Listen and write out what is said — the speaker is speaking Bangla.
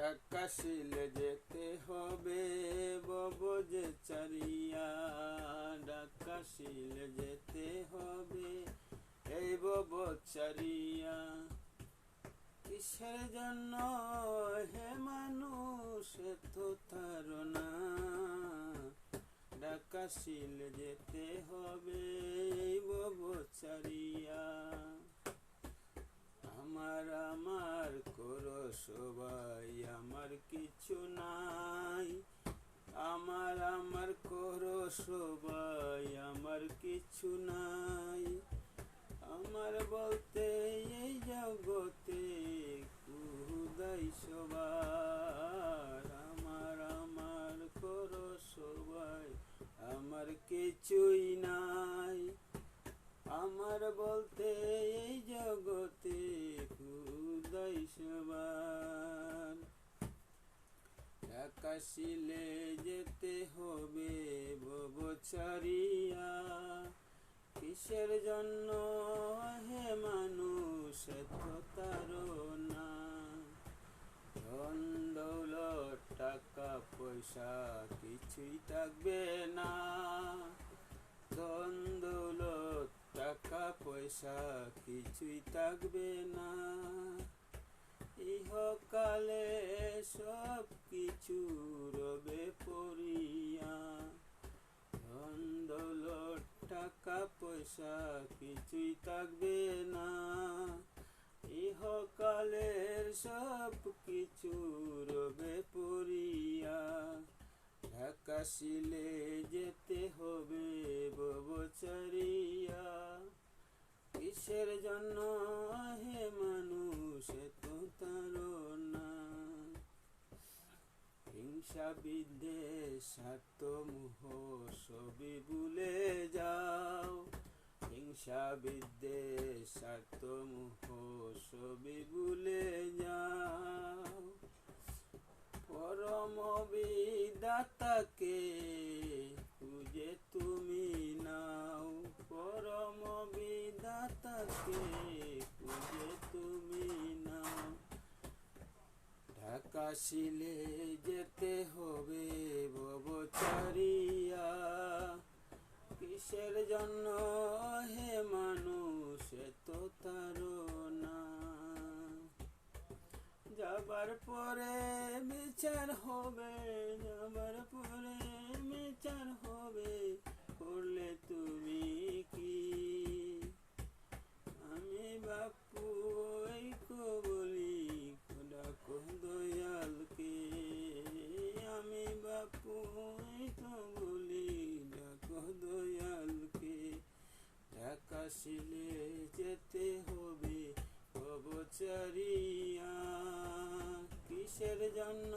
ঢাকাশিলে যেতে হবে ববজে চারিয়া, ঢাকাশিলে যেতে হবে এই ববচারিয়া। কিসের জন্য হে মানুষ এত তাড়না, ঢাকাশিলে যেতে হবে এই ববচারিয়া। আমার করো সবাই, আমার কিছু নাই। আমার করো সবাই, আমার কিছু নাই। আমার বলতে এই জগতে খুদাই সবার। আমার করো সবাই, আমার কিছুই নাই। আমার বলতে এই জগতে খুদাই সবার। ঢাকাশিলে যেতে হবে ববচারিয়া। কিসের জন্য হে মানুষ এত তাড়না, ধন দৌলত টাকা পয়সা কিছুই থাকবে না। ধন দৌলত টাকা পয়সা কিছুই থাকবে না। ইহকালে সব কিছু রবে পড়িয়া। ধন দৌলত টাকা পয়সা কিছুই থাকবে না। ইহকালের সব কিছু রবে পড়িয়া। ঢাকাশিলে যেতে হবে ববচারিয়া। কিসের জন্য হে মানুষ এত তাড়না, হিংসা বিদ্বেষ স্বার্থ মোহ সবই ভুলে যাও। হিংসা বিদ্বেষ স্বার্থ মোহ সবই ভুলে যাও। পরম বিধাতাকে খুঁজে তুমি নাও। পরম বিধাতাকে খুঁজে তুমি নাও। ঢাকাশিলে যেতে হবে ববচারিয়া। কিসের জন্য হে মানুষ এত তাড়না, যাবার পরে বিচার হবে। যাবার পরে বিচার হবে, করলে তুমি কি? আমি বাপু এই বলি ডাকো দয়ালকে। আমি বাপু এই বলি ডাকো দয়ালকে। ঢাকাশিলে যেতে হবে ববচারিয়া। কিসের জন্য